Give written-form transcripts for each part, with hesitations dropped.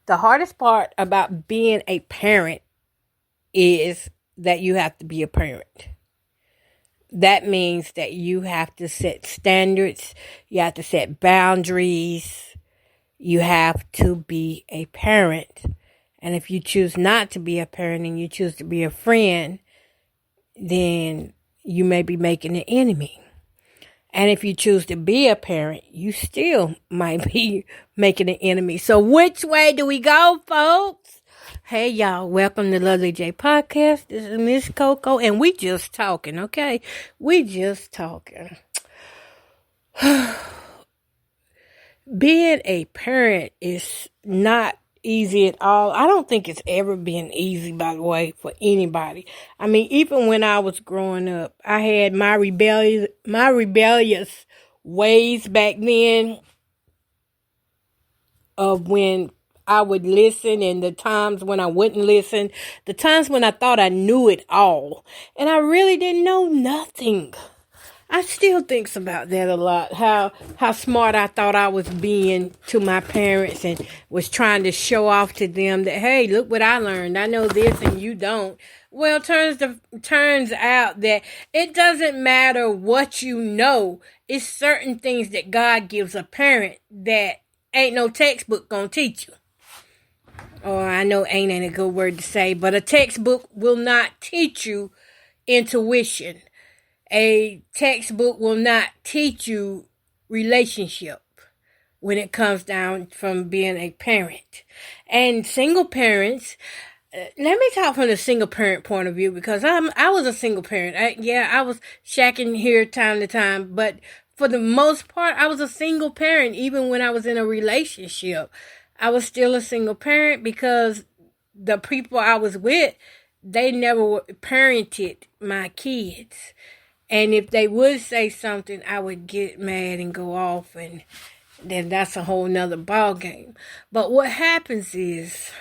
The hardest part about being a parent is that you have to be a parent. That means that you have to set standards, you have to set boundaries, you have to be a parent. And if you choose not to be a parent and you choose to be a friend, then you may be making an enemy. And if you choose to be a parent, you still might be making an enemy. So which way do we go, folks? Hey, y'all. Welcome to Lovely J Podcast. This is Miss Coco, and we just talking, okay? We just talking. Being a parent is not easy at all. I don't think it's ever been easy, by the way, for anybody. I mean, even when I was growing up, I had my rebellious ways back then of when I would listen and the times when I wouldn't listen, the times when I thought I knew it all and I really didn't know nothing. I still think about that a lot, how smart I thought I was being to my parents and was trying to show off to them that, hey, look what I learned. I know this and you don't. Well, turns out that it doesn't matter what you know. It's certain things that God gives a parent that ain't no textbook gonna teach you. Or I know ain't a good word to say, but a textbook will not teach you intuition. A textbook will not teach you relationship when it comes down from being a parent. And single parents, let me talk from the single parent point of view because I was a single parent. I was shacking here time to time, but for the most part, I was a single parent even when I was in a relationship. I was still a single parent because the people I was with, they never parented my kids. And if they would say something, I would get mad and go off, and then that's a whole nother ball game. But what happens is,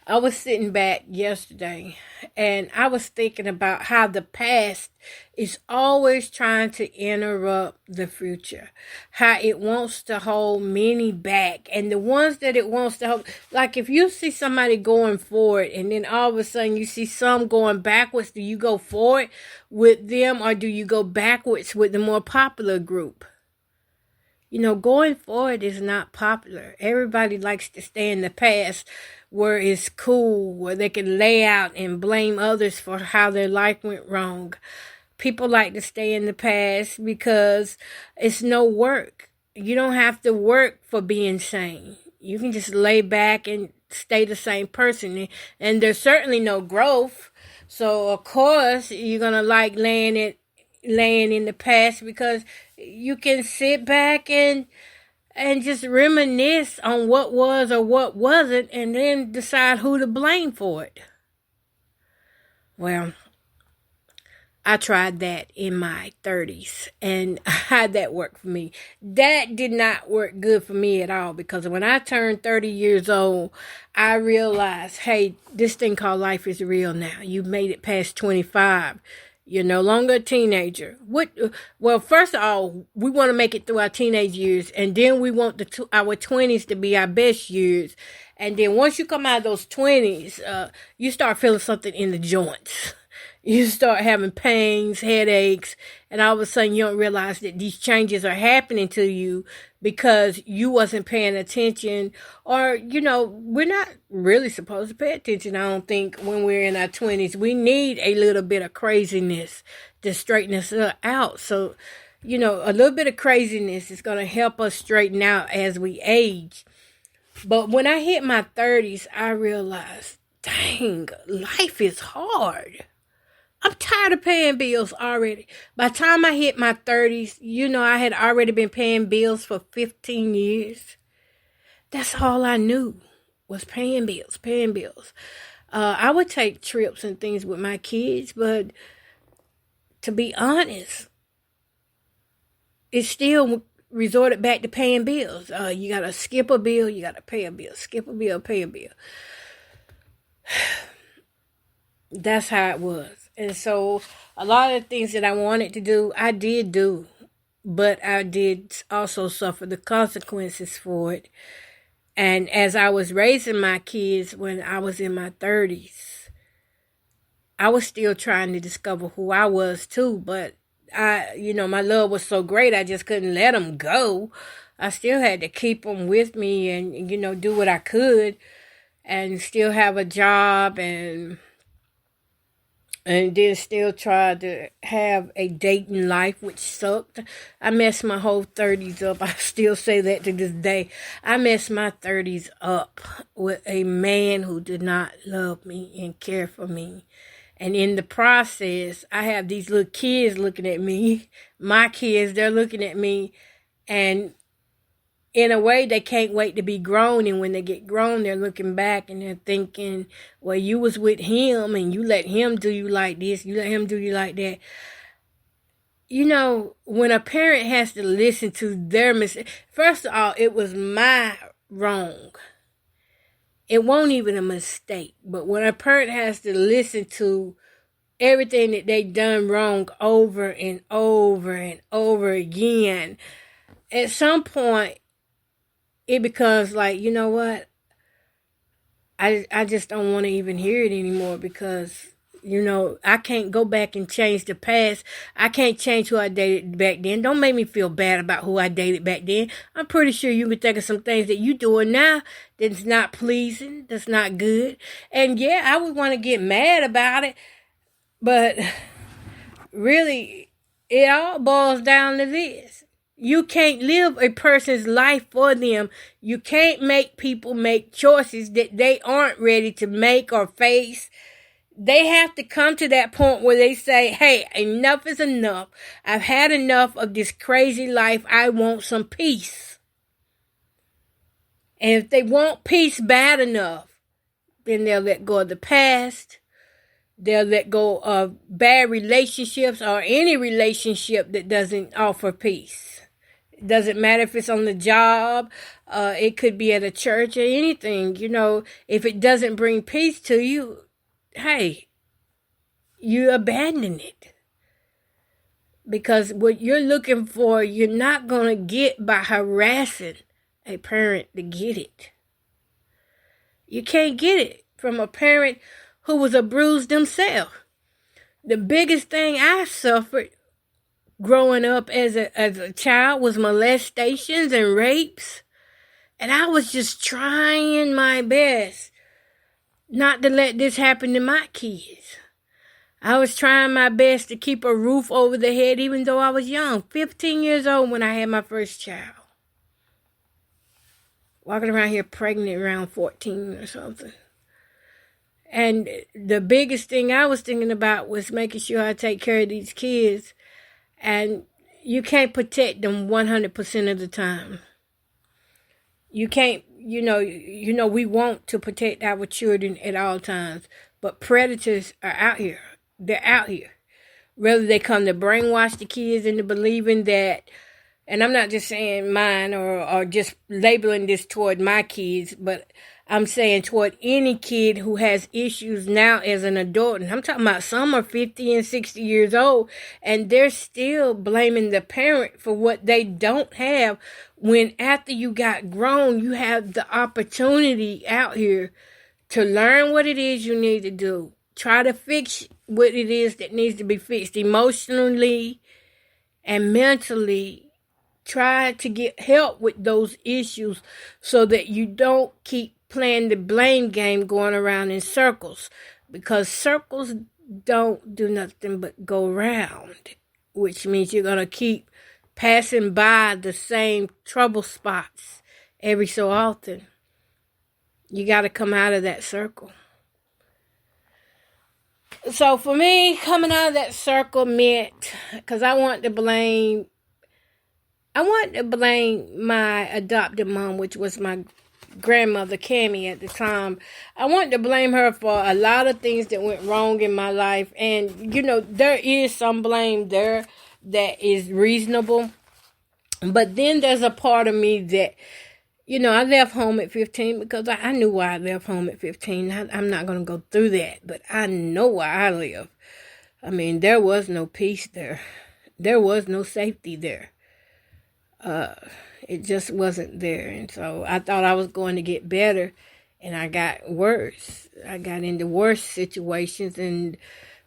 I was sitting back yesterday, and I was thinking about how the past is always trying to interrupt the future. How it wants to hold many back. And the ones that it wants to hold, like if you see somebody going forward, and then all of a sudden you see some going backwards, do you go forward with them, or do you go backwards with the more popular group? You know, going forward is not popular. Everybody likes to stay in the past where it's cool, where they can lay out and blame others for how their life went wrong. People like to stay in the past because it's no work. You don't have to work for being sane. You can just lay back and stay the same person. And there's certainly no growth. So, of course, you're going to like laying in the past because you can sit back and just reminisce on what was or what wasn't and then decide who to blame for it. Well, I tried that in my 30s and how'd that work for me? That did not work good for me at all because when I turned 30 years old, I realized, hey, this thing called life is real now. You've made it past 25. You're no longer a teenager. Well, first of all, we want to make it through our teenage years, and then we want our 20s to be our best years. And then once you come out of those 20s, you start feeling something in the joints. You start having pains, headaches, and all of a sudden you don't realize that these changes are happening to you because you wasn't paying attention, or, you know, we're not really supposed to pay attention, I don't think, when we're in our 20s. We need a little bit of craziness to straighten us out. So, you know, a little bit of craziness is going to help us straighten out as we age. But when I hit my 30s, I realized, dang, life is hard. I'm tired of paying bills already. By the time I hit my 30s, you know, I had already been paying bills for 15 years. That's all I knew was paying bills. I would take trips and things with my kids, but to be honest, it still resorted back to paying bills. You got to skip a bill, you got to pay a bill. Skip a bill, pay a bill. That's how it was. And so a lot of the things that I wanted to do, I did do. But I did also suffer the consequences for it. And as I was raising my kids when I was in my 30s, I was still trying to discover who I was too. But my love was so great, I just couldn't let them go. I still had to keep them with me and, do what I could and still have a job and then still try to have a dating life, which sucked. I messed my whole 30s up. I still say that to this day. I messed my 30s up with a man who did not love me and care for me. And in the process, I have these little kids looking at me. My kids, they're looking at me. And in a way, they can't wait to be grown. And when they get grown, they're looking back and they're thinking, well, you was with him and you let him do you like this. You let him do you like that. When a parent has to listen to their mistake, first of all, it was my wrong. It won't even a mistake. But when a parent has to listen to everything that they done wrong over and over and over again, at some point, it becomes like, you know what? I just don't want to even hear it anymore because, I can't go back and change the past. I can't change who I dated back then. Don't make me feel bad about who I dated back then. I'm pretty sure you can think of some things that you doing now that's not pleasing, that's not good. And yeah, I would want to get mad about it. But really, it all boils down to this. You can't live a person's life for them. You can't make people make choices that they aren't ready to make or face. They have to come to that point where they say, hey, enough is enough. I've had enough of this crazy life. I want some peace. And if they want peace bad enough, then they'll let go of the past. They'll let go of bad relationships or any relationship that doesn't offer peace. It doesn't matter if it's on the job. It could be at a church or anything. If it doesn't bring peace to you, hey, you abandon it. Because what you're looking for, you're not going to get by harassing a parent to get it. You can't get it from a parent who was abused themselves. The biggest thing I suffered growing up as a child was molestations and rapes. And I was just trying my best not to let this happen to my kids. I was trying my best to keep a roof over the head even though I was young. 15 years old when I had my first child. Walking around here pregnant around 14 or something. And the biggest thing I was thinking about was making sure I take care of these kids. And you can't protect them 100% of the time. You can't, we want to protect our children at all times. But predators are out here. They're out here. Whether they come to brainwash the kids into believing that, and I'm not just saying mine or just labeling this toward my kids, but I'm saying toward any kid who has issues now as an adult. And I'm talking about some are 50 and 60 years old, and they're still blaming the parent for what they don't have, when after you got grown, you have the opportunity out here to learn what it is you need to do. Try to fix what it is that needs to be fixed emotionally and mentally. Try to get help with those issues so that you don't keep playing the blame game going around in circles, because circles don't do nothing but go round, which means you're going to keep passing by the same trouble spots every so often. You got to come out of that circle. So for me, coming out of that circle meant, because I wanted to blame my adopted mom, which was my grandmother, Cammie, at the time. I wanted to blame her for a lot of things that went wrong in my life. And, there is some blame there that is reasonable. But then there's a part of me that, I left home at 15 because I knew why I left home at 15. I'm not going to go through that, but I know why I left. I mean, there was no peace there. There was no safety there. It just wasn't there. And so I thought I was going to get better, and I got worse. I got into worse situations, and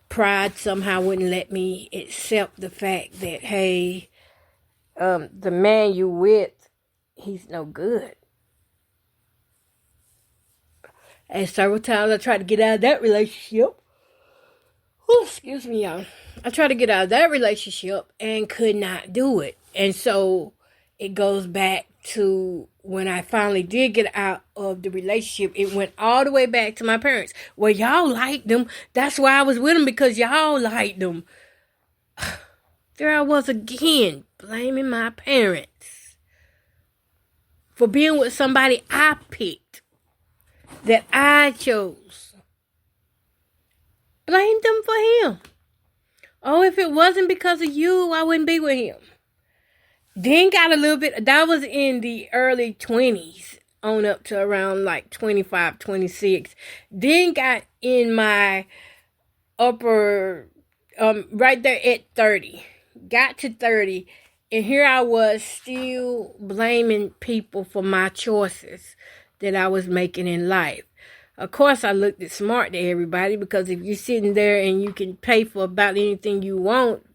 pride somehow wouldn't let me accept the fact that, hey, the man you with, he's no good. And several times I tried to get out of that relationship. Oh, excuse me, y'all. I tried to get out of that relationship and could not do it. And so it goes back to when I finally did get out of the relationship. It went all the way back to my parents. Well, y'all liked them. That's why I was with them, because y'all liked them. There I was again, blaming my parents for being with somebody I picked, that I chose. Blame them for him. Oh, if it wasn't because of you, I wouldn't be with him. Then got a little bit, that was in the early 20s, on up to around like 25, 26. Then got in my upper, right there at 30. Got to 30, and here I was still blaming people for my choices that I was making in life. Of course, I looked smart to everybody, because if you're sitting there and you can pay for about anything you want,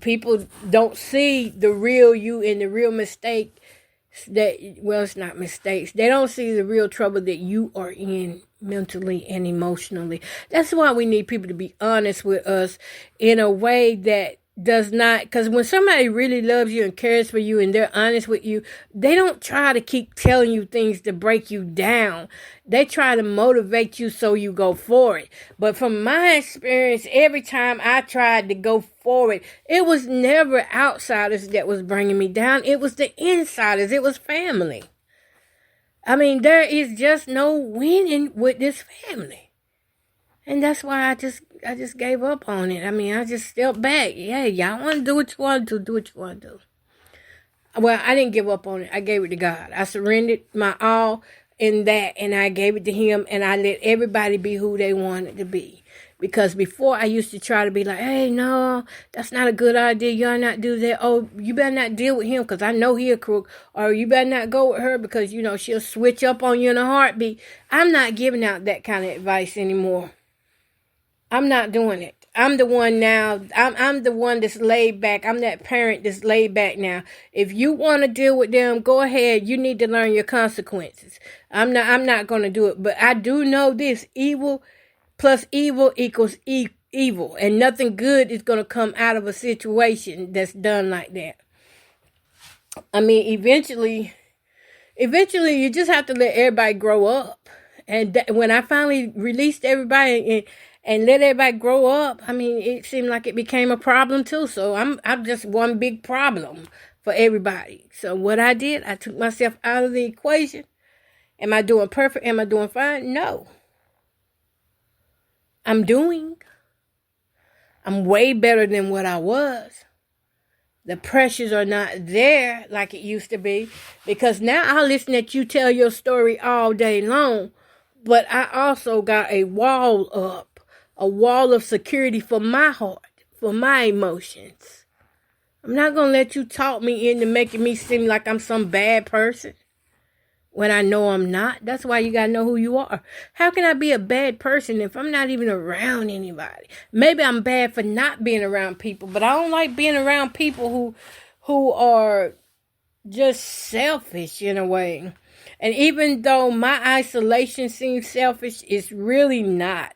people don't see the real you and the real mistake that, well, it's not mistakes. They don't see the real trouble that you are in mentally and emotionally. That's why we need people to be honest with us in a way that does not, because when somebody really loves you and cares for you and they're honest with you, they don't try to keep telling you things to break you down. They try to motivate you so you go for it. But from my experience, every time I tried to go forward, it was never outsiders that was bringing me down. It was the insiders. It was family. I mean, there is just no winning with this family. And that's why I just gave up on it. I mean, I just stepped back. Yeah, y'all want to do what you want to do what you want to do. Well, I didn't give up on it. I gave it to God. I surrendered my all in that, and I gave it to him, and I let everybody be who they wanted to be. Because before, I used to try to be like, hey, no, that's not a good idea. Y'all not do that. Oh, you better not deal with him because I know he a crook. Or you better not go with her because, she'll switch up on you in a heartbeat. I'm not giving out that kind of advice anymore. I'm not doing it. I'm the one now. I'm the one that's laid back. I'm that parent that's laid back now. If you want to deal with them, go ahead. You need to learn your consequences. I'm not going to do it. But I do know this: evil plus evil equals evil, and nothing good is going to come out of a situation that's done like that. I mean, eventually, you just have to let everybody grow up. And when I finally released everybody and let everybody grow up, I mean, it seemed like it became a problem too. So I'm just one big problem for everybody. So what I did, I took myself out of the equation. Am I doing perfect? Am I doing fine? No. I'm way better than what I was. The pressures are not there like it used to be, because now I listen at you tell your story all day long, but I also got a wall up, a wall of security for my heart, for my emotions. I'm not going to let you talk me into making me seem like I'm some bad person when I know I'm not. That's why you got to know who you are. How can I be a bad person if I'm not even around anybody? Maybe I'm bad for not being around people, but I don't like being around people who are just selfish in a way. And even though my isolation seems selfish, it's really not,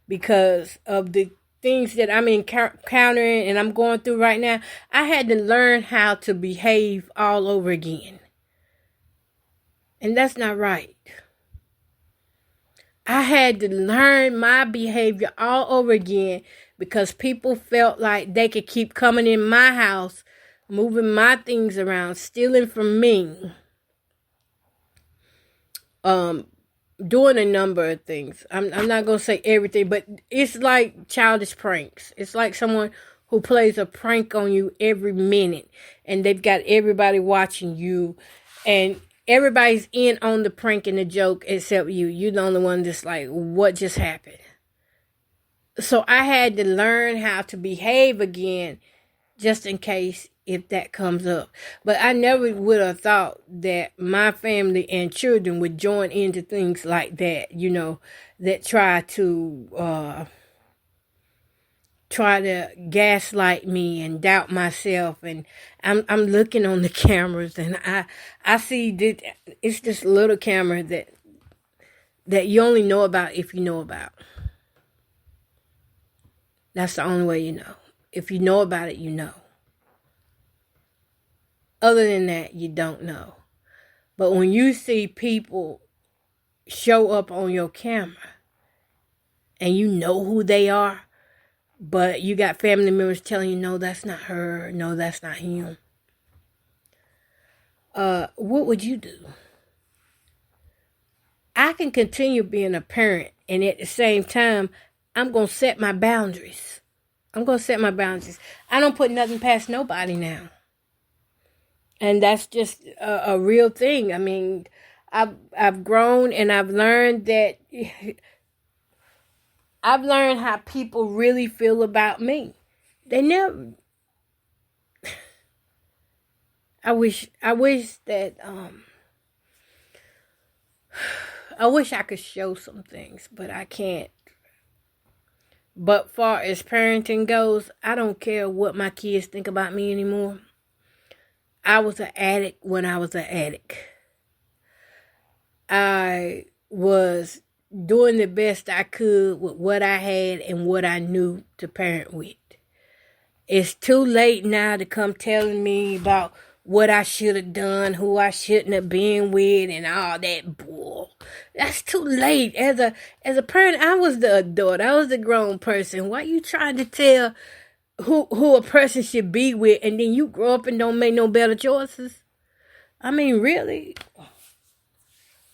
because of the things that I'm encountering and I'm going through right now. I had to learn how to behave all over again. And that's not right. I had to learn my behavior all over again because people felt like they could keep coming in my house, moving my things around, stealing from me, doing a number of things. I'm not going to say everything, but it's like childish pranks. It's like someone who plays a prank on you every minute, and they've got everybody watching you, and everybody's in on the prank and the joke except you. You're the only one that's like, what just happened? So I had to learn how to behave again just in case if that comes up. But I never would have thought that my family and children would join into things like that, that try to gaslight me and doubt myself. And I'm looking on the cameras, and I see that it's this little camera that you only know about if you know about. That's the only way you know. If you know about it, you know. Other than that, you don't know. But when you see people show up on your camera and you know who they are, but you got family members telling you, no, that's not her. No, that's not him. What would you do? I can continue being a parent, and at the same time, I'm going to set my boundaries. I don't put nothing past nobody now. And that's just a real thing. I mean, I've grown, and I've learned that I've learned how people really feel about me. They never. I wish that I wish I could show some things, but I can't. But far as parenting goes, I don't care what my kids think about me anymore. I was an addict when I was an addict. I was doing the best I could with what I had and what I knew to parent with. It's too late now to come telling me about what I should have done, who I shouldn't have been with, and all that bull. That's too late. As a parent, I was the adult. I was the grown person. Why you trying to tell who a person should be with, and then you grow up and don't make no better choices? I mean, really?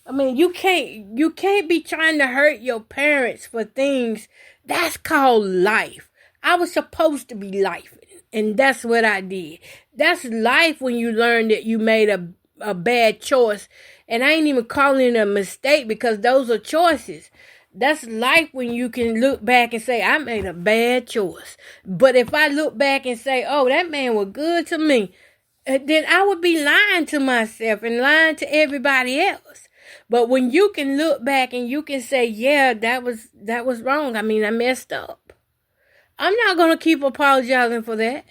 I mean, you can't be trying to hurt your parents for things. That's called life. I was supposed to be life, and that's what I did. That's life when you learn that you made a bad choice. And I ain't even calling it a mistake, because those are choices. That's life when you can look back and say, I made a bad choice. But if I look back and say, oh, that man was good to me, then I would be lying to myself and lying to everybody else. But when you can look back and you can say, yeah, that was wrong. I mean, I messed up. I'm not going to keep apologizing for that.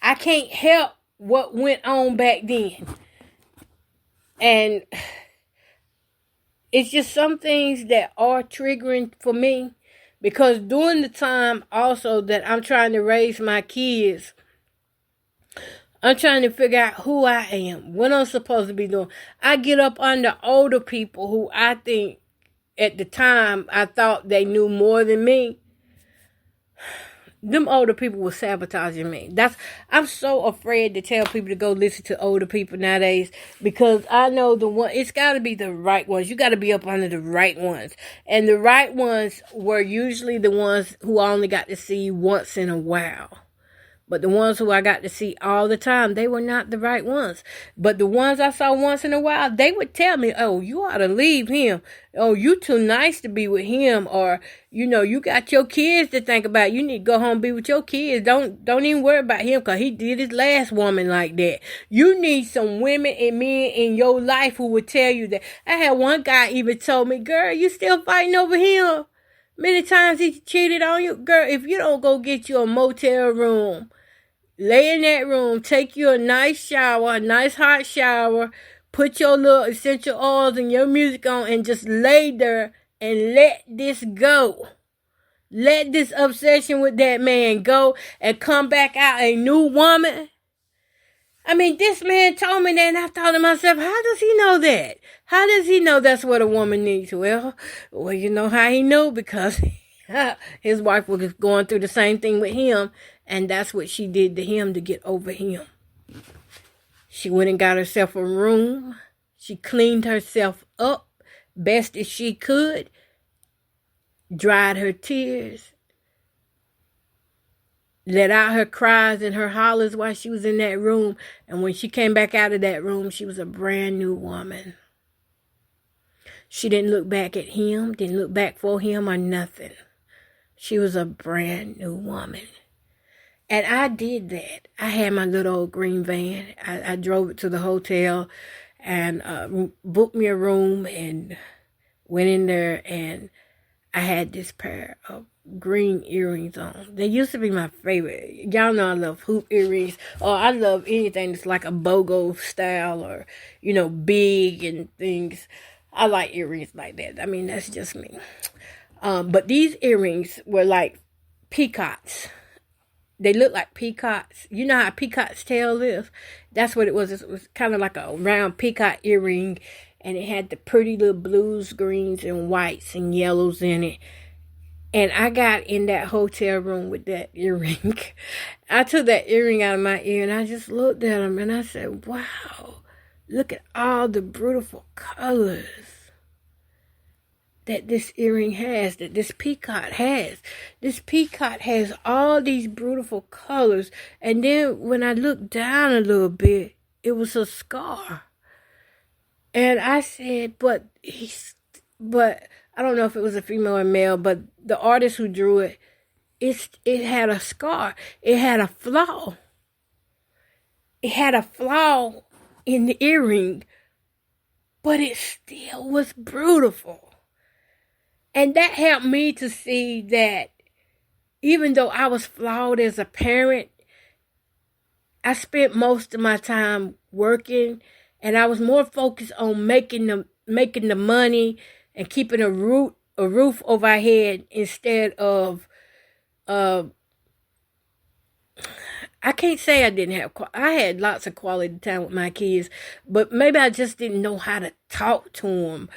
I can't help what went on back then. And it's just some things that are triggering for me, because during the time also that I'm trying to raise my kids, I'm trying to figure out who I am, what I'm supposed to be doing. I get up under older people who I think at the time I thought they knew more than me. Them older people were sabotaging me. I'm so afraid to tell people to go listen to older people nowadays, because I know it's got to be the right ones. You got to be up under the right ones. And the right ones were usually the ones who I only got to see once in a while. But the ones who I got to see all the time, they were not the right ones. But the ones I saw once in a while, they would tell me, oh, you ought to leave him. Oh, you too nice to be with him. Or, you got your kids to think about. You need to go home and be with your kids. Don't even worry about him, because he did his last woman like that. You need some women and men in your life who would tell you that. I had one guy even told me, girl, you still fighting over him? Many times he cheated on you. Girl, if you don't go get you a motel room, lay in that room, take you a nice shower, a nice hot shower, put your little essential oils and your music on, and just lay there and let this go. Let this obsession with that man go and come back out a new woman. I mean, this man told me that, and I thought to myself, how does he know that? How does he know that's what a woman needs? Well, you know how he knew, because his wife was going through the same thing with him, and that's what she did to him to get over him. She went and got herself a room. She cleaned herself up best as she could, dried her tears, let out her cries and her hollers while she was in that room. And when she came back out of that room, she was a brand new woman. She didn't look back at him, didn't look back for him or nothing. she was a brand new woman. And I did that. I had my little old green van. I drove it to the hotel and booked me a room and went in there, and I had this pair of green earrings on. They used to be my favorite. Y'all know I love hoop earrings, or I love anything that's like a BOGO style or, big and things. I like earrings like that. I mean, that's just me. But these earrings were like peacocks. They look like peacocks. You know how a peacock's tail is? That's what it was. It was kind of like a round peacock earring, and it had the pretty little blues, greens, and whites and yellows in it. And I got in that hotel room with that earring. I took that earring out of my ear, and I just looked at them, and I said, wow, look at all the beautiful colors that this earring has, that this peacock has. This peacock has all these beautiful colors. And then when I looked down a little bit, it was a scar. And I said, but I don't know if it was a female or male, but the artist who drew it, it had a scar. It had a flaw. It had a flaw in the earring, but it still was beautiful. And that helped me to see that even though I was flawed as a parent, I spent most of my time working, and I was more focused on making the money and keeping a roof over our head instead of I can't say I didn't have. I had lots of quality time with my kids, but maybe I just didn't know how to talk to them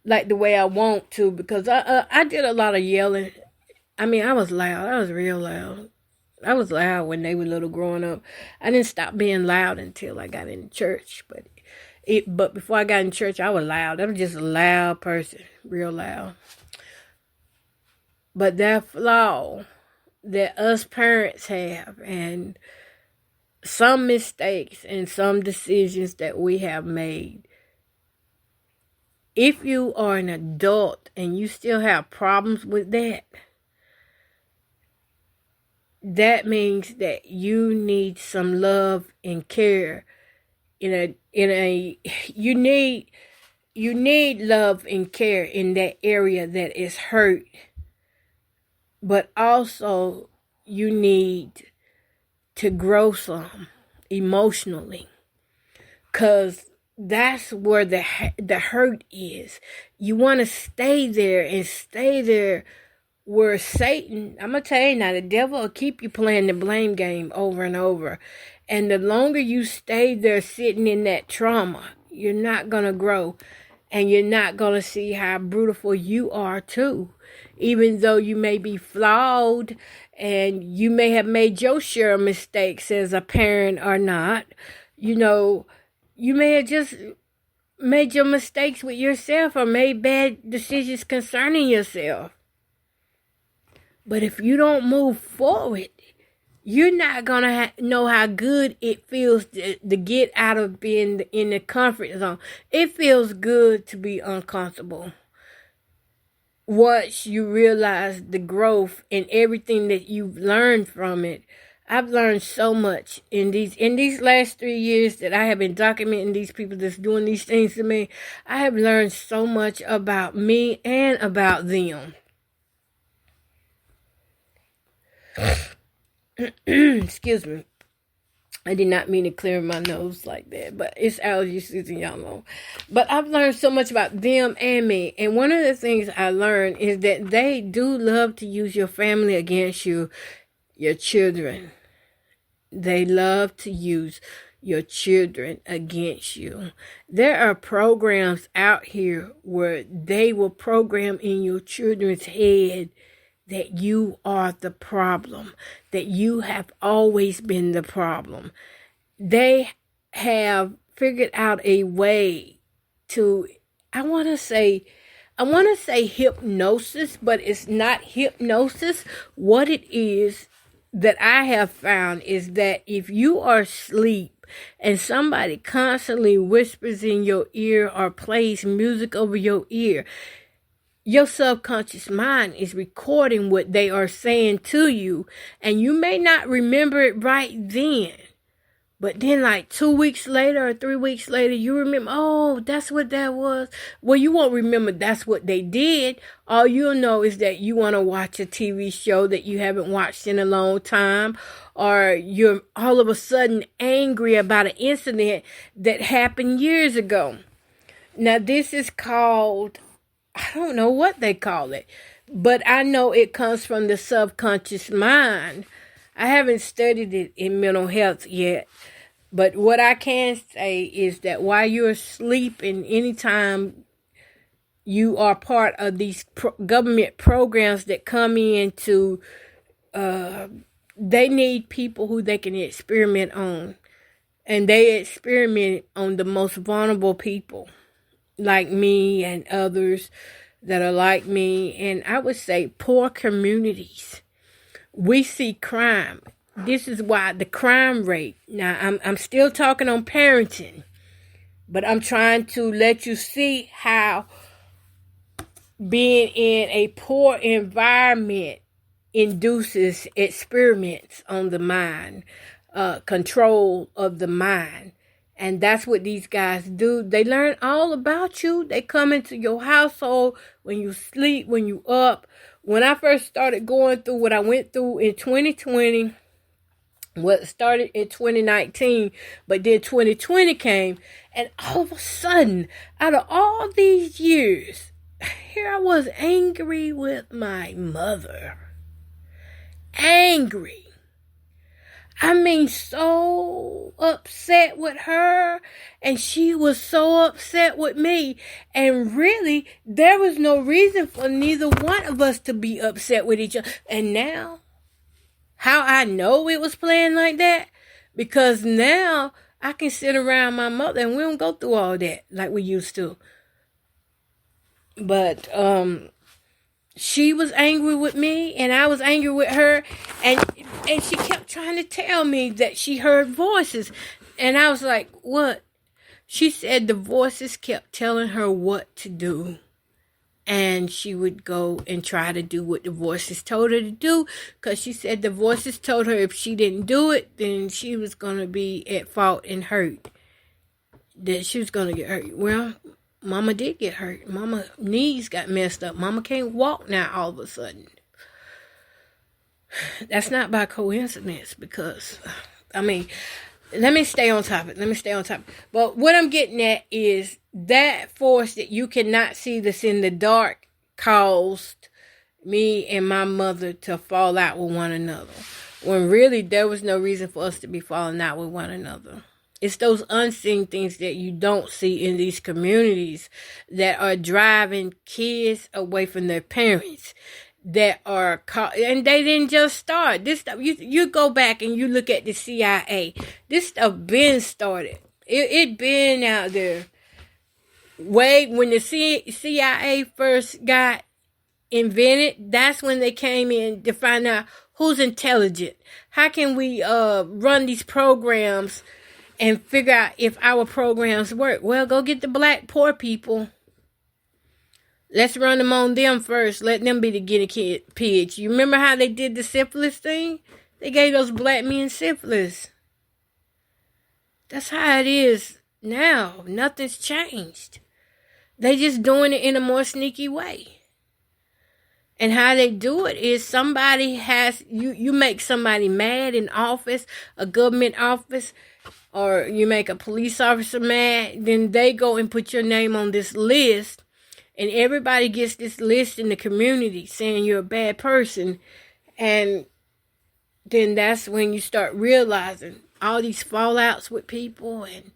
like the way I want to, because I did a lot of yelling. I mean, I was loud. I was real loud. I was loud when they were little growing up. I didn't stop being loud until I got into church. But before I got in church, I was loud. I was just a loud person, real loud. But that flaw that us parents have, and some mistakes and some decisions that we have made, if you are an adult and you still have problems with that, that means that you need some love and care. You need love and care in that area that is hurt, but also you need to grow some emotionally, because that's where the hurt is. You want to stay there where Satan, I'm going to tell you now, the devil will keep you playing the blame game over and over. And the longer you stay there sitting in that trauma, you're not going to grow, and you're not going to see how beautiful you are too. Even though you may be flawed and you may have made your share of mistakes as a parent or not, you may have just made your mistakes with yourself or made bad decisions concerning yourself. But if you don't move forward, you're not going to know how good it feels to get out of being in the comfort zone. It feels good to be uncomfortable. Once you realize the growth and everything that you've learned from it. I've learned so much in these last 3 years that I have been documenting these people that's doing these things to me. I have learned so much about me and about them. Excuse me. I did not mean to clear my nose like that, but it's allergy season, y'all know. But I've learned so much about them and me. And one of the things I learned is that they do love to use your family against you, your children. They love to use your children against you. There are programs out here where they will program in your children's head that you are the problem, that you have always been the problem. They have figured out a way to, I want to say hypnosis, but it's not hypnosis. What it is that I have found is that if you are asleep and somebody constantly whispers in your ear or plays music over your ear, your subconscious mind is recording what they are saying to you, and you may not remember it right then. But then like 2 weeks later or 3 weeks later, you remember, oh, that's what that was. Well, you won't remember that's what they did. All you'll know is that you want to watch a TV show that you haven't watched in a long time, or you're all of a sudden angry about an incident that happened years ago. Now, this is called, I don't know what they call it, but I know it comes from the subconscious mind. I haven't studied it in mental health yet, but what I can say is that while you're sleeping, anytime you are part of these government programs that come in to, they need people who they can experiment on. And they experiment on the most vulnerable people, like me and others that are like me. And I would say poor communities. We see crime. This is why the crime rate. Now, I'm still talking on parenting, but I'm trying to let you see how being in a poor environment induces experiments on the mind, control of the mind. And that's what these guys do. They learn all about you. They come into your household when you sleep, when you up. When I first started going through what I went through in 2020, it started in 2019, but then 2020 came, and all of a sudden, out of all these years, here I was angry with my mother. Angry. I mean, so upset with her, and she was so upset with me. And really, there was no reason for neither one of us to be upset with each other. And now, how I know it was playing like that? Because now I can sit around my mother and we don't go through all that like we used to. But, she was angry with me and I was angry with her, and she kept trying to tell me that she heard voices, and I was like, what? She said the voices kept telling her what to do, and she would go and try to do what the voices told her to do, because she said the voices told her if she didn't do it, then she was going to be at fault and hurt, that she was going to get hurt. Well, Mama did get hurt. Mama's knees got messed up. Mama can't walk now all of a sudden. That's not by coincidence, because, I mean, let me stay on topic. But what I'm getting at is that force that you cannot see that's in the dark caused me and my mother to fall out with one another, when really there was no reason for us to be falling out with one another. It's those unseen things that you don't see in these communities that are driving kids away from their parents, that are and they didn't just start this stuff. You go back and you look at the CIA. This stuff been started. It been out there. Way when the CIA first got invented, that's when they came in to find out who's intelligent. How can we run these programs and figure out if our programs work? Well, go get the black poor people. Let's run them on them first. Let them be the guinea pigs. You remember how they did the syphilis thing? They gave those black men syphilis. That's how it is now. Nothing's changed. They just doing it in a more sneaky way. And how they do it is somebody has, you make somebody mad in office, a government office, or you make a police officer mad, then they go and put your name on this list, and everybody gets this list in the community saying you're a bad person. And then that's when you start realizing all these fallouts with people, and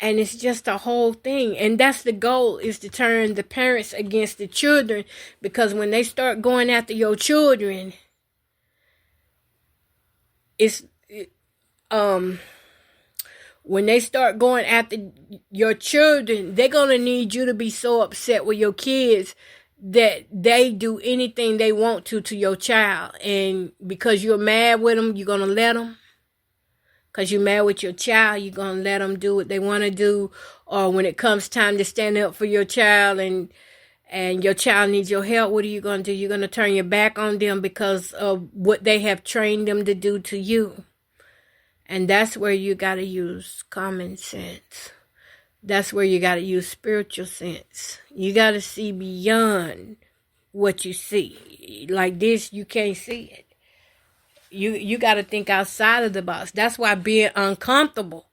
it's just a whole thing. And that's the goal, is to turn the parents against the children, because when they start going after your children, when they start going after your children, they're going to need you to be so upset with your kids that they do anything they want to your child. And because you're mad with them, you're going to let them. Because you're mad with your child, you're going to let them do what they want to do. or when it comes time to stand up for your child and your child needs your help, what are you going to do? You're going to turn your back on them because of what they have trained them to do to you. And that's where you got to use common sense. That's where you got to use spiritual sense. You got to see beyond what you see. Like this, you can't see it. You got to think outside of the box. That's why being uncomfortable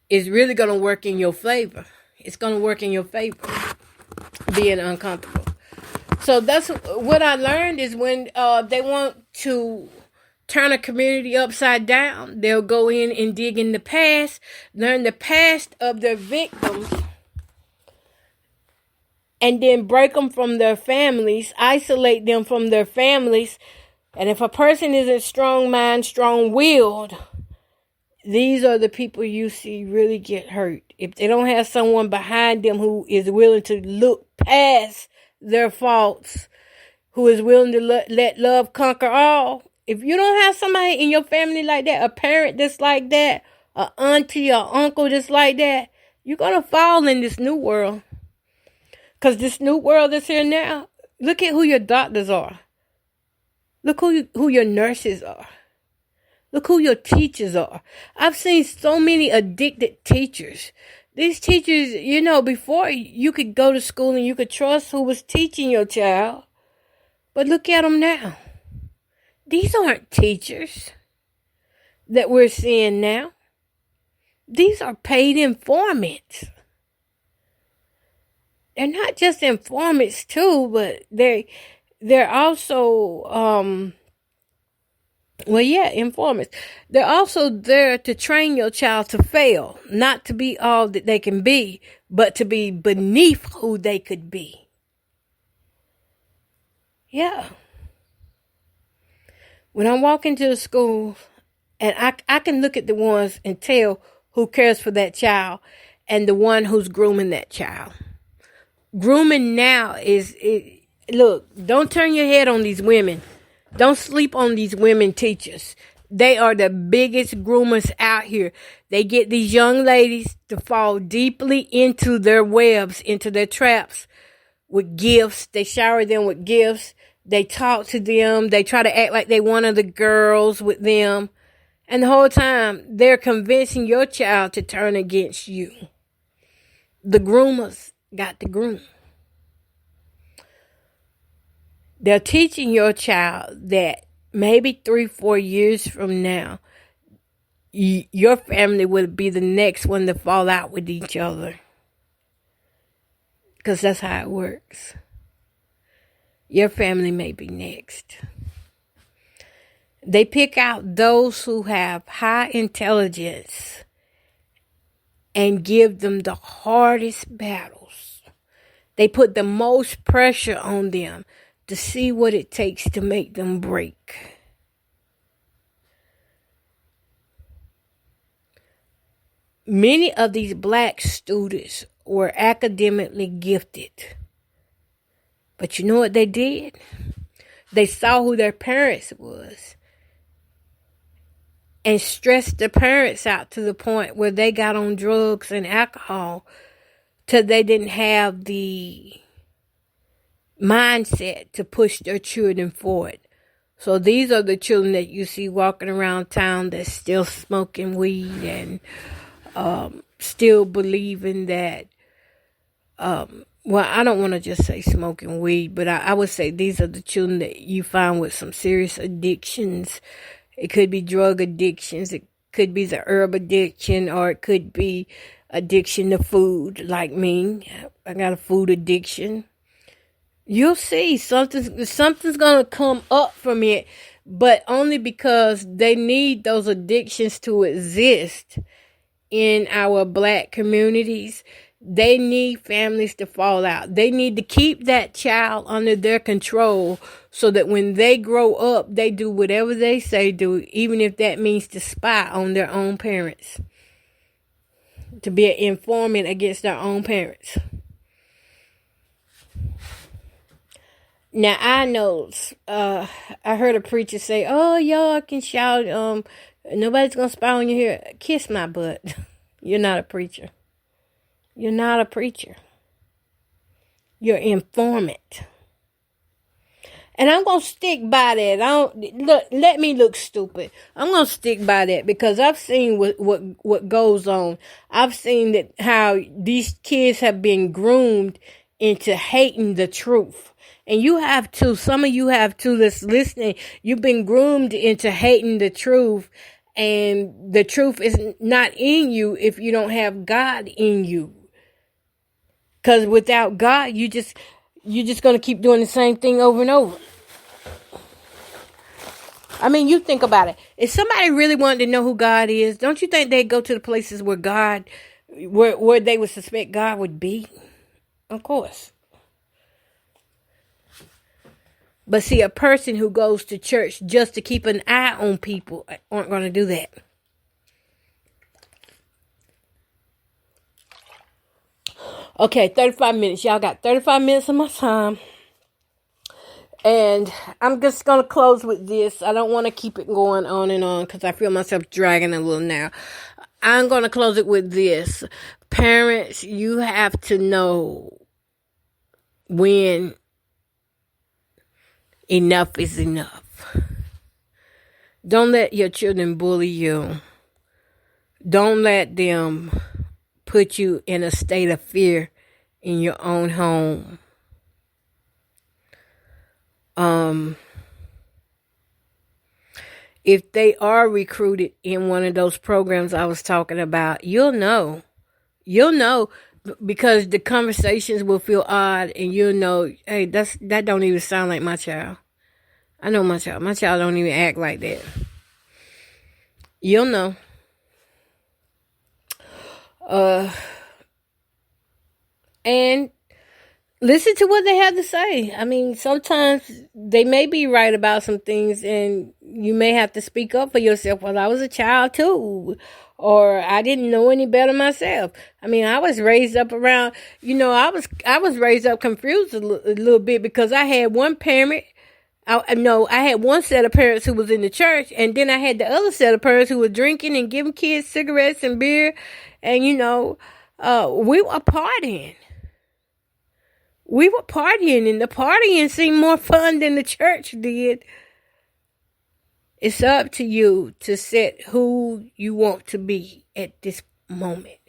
is really going to work in your favor. It's going to work in your favor, being uncomfortable. So that's what I learned is when they want to turn a community upside down, they'll go in and dig in the past, learn the past of their victims, and then break them from their families, isolate them from their families. And if a person isn't strong-minded, strong-willed, these are the people you see really get hurt. If they don't have someone behind them who is willing to look past their faults, who is willing to let love conquer all. If you don't have somebody in your family like that, a parent that's like that, an auntie or uncle that's like that, you're going to fall in this new world. Because this new world that's here now, look at who your doctors are. Look who your nurses are. Look who your teachers are. I've seen so many addicted teachers. These teachers, before you could go to school and you could trust who was teaching your child. But look at them now. These aren't teachers that we're seeing now. These are paid informants. They're not just informants too, but they're also informants. They're also there to train your child to fail, not to be all that they can be, but to be beneath who they could be. Yeah. When I walk into the school, and I can look at the ones and tell who cares for that child and the one who's grooming that child. Grooming now look, don't turn your head on these women. Don't sleep on these women teachers. They are the biggest groomers out here. They get these young ladies to fall deeply into their webs, into their traps with gifts. They shower them with gifts. They talk to them. They try to act like they one of the girls with them. And the whole time, they're convincing your child to turn against you. The groomers got to groom. They're teaching your child that maybe 3-4 years from now, your family will be the next one to fall out with each other. Because that's how it works. Your family may be next. They pick out those who have high intelligence and give them the hardest battles. They put the most pressure on them to see what it takes to make them break. Many of these black students were academically gifted. But you know what they did? They saw who their parents was and stressed the parents out to the point where they got on drugs and alcohol till they didn't have the mindset to push their children forward. So these are the children that you see walking around town that's still smoking weed and still believing that, I don't want to just say smoking weed, but I would say these are the children that you find with some serious addictions. It could be drug addictions. It could be the herb addiction, or it could be addiction to food, like me. I got a food addiction. You'll see something's going to come up from it, but only because they need those addictions to exist in our black communities. They need families to fall out. They need to keep that child under their control so that when they grow up, they do whatever they say do, even if that means to spy on their own parents, to be an informant against their own parents. Now, I know, I heard a preacher say, y'all can shout, nobody's going to spy on you here. Kiss my butt. You're not a preacher. You're not a preacher. You're informant. And I'm going to stick by that. Let me look stupid. I'm going to stick by that because I've seen what goes on. I've seen that how these kids have been groomed into hating the truth. And you have too. Some of you have too that's listening. You've been groomed into hating the truth. And the truth is not in you if you don't have God in you. Because without God, you're just going to keep doing the same thing over and over. I mean, you think about it. If somebody really wanted to know who God is, don't you think they'd go to the places where where they would suspect God would be? Of course. But see, a person who goes to church just to keep an eye on people aren't going to do that. Okay, 35 minutes. Y'all got 35 minutes of my time. And I'm just going to close with this. I don't want to keep it going on and on because I feel myself dragging a little now. I'm going to close it with this. Parents, you have to know when enough is enough. Don't let your children bully you. Don't let them put you in a state of fear in your own home. If they are recruited in one of those programs I was talking about, you'll know because the conversations will feel odd and you'll know, hey, that don't even sound like my child. I know my child. My child don't even act like that. You'll know. And listen to what they have to say. I mean, sometimes they may be right about some things and you may have to speak up for yourself. Well, I was a child too. Or I didn't know any better myself. I mean, I was raised up around, I was raised up confused a little bit because I had one parent. I had one set of parents who was in the church, and then I had the other set of parents who were drinking and giving kids cigarettes and beer. And, we were partying. We were partying, and the partying seemed more fun than the church did. It's up to you to set who you want to be at this moment.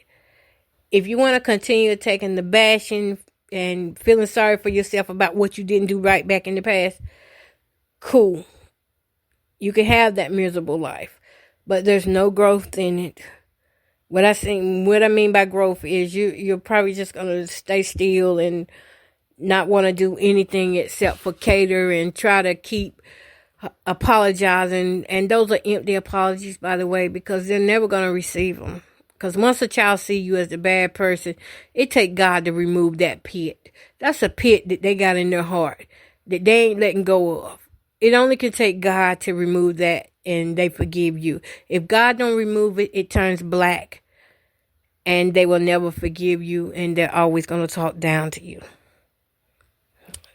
If you want to continue taking the bashing and feeling sorry for yourself about what you didn't do right back in the past, cool. You can have that miserable life, but there's no growth in it. What I mean by growth is you're probably just going to stay still and not want to do anything except for cater and try to keep apologizing. And those are empty apologies, by the way, because they're never going to receive them. Because once a child see you as the bad person, it take God to remove that pit. That's a pit that they got in their heart that they ain't letting go of. It only can take God to remove that and they forgive you. If God don't remove it, it turns black and they will never forgive you and they're always going to talk down to you.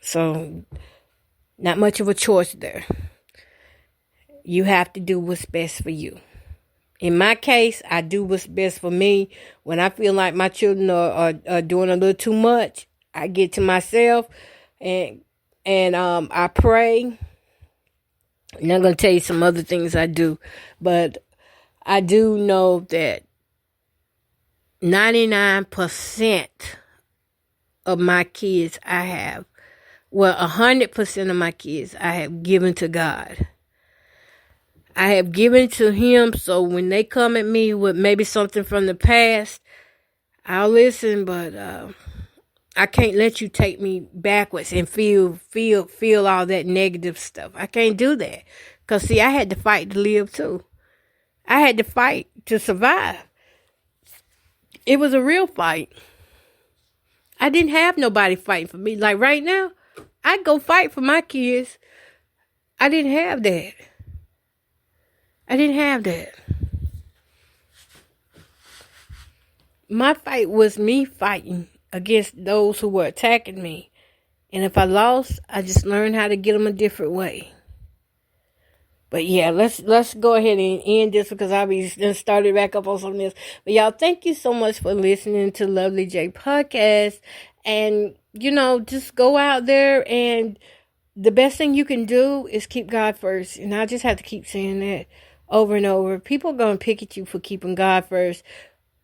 So, not much of a choice there. You have to do what's best for you. In my case, I do what's best for me. When I feel like my children are doing a little too much, I get to myself and I pray. And I'm going to tell you some other things I do. But I do know that 99% of my kids 100% of my kids I have given to God. I have given to Him, so when they come at me with maybe something from the past, I'll listen, but I can't let you take me backwards and feel all that negative stuff. I can't do that. Because, see, I had to fight to live, too. I had to fight to survive. It was a real fight. I didn't have nobody fighting for me. Like right now, I go fight for my kids. I didn't have that. My fight was me fighting against those who were attacking me. And if I lost, I just learned how to get them a different way. But yeah, let's go ahead and end this because I'll be started back up on something else. But y'all, thank you so much for listening to Lovely J podcast. And just go out there, and the best thing you can do is keep God first. And I just have to keep saying that over and over. People are gonna pick at you for keeping God first,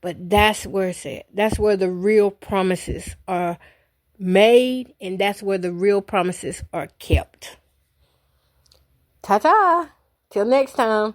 but that's where it's at. That's where the real promises are made, and that's where the real promises are kept. Ta-ta! Till next time.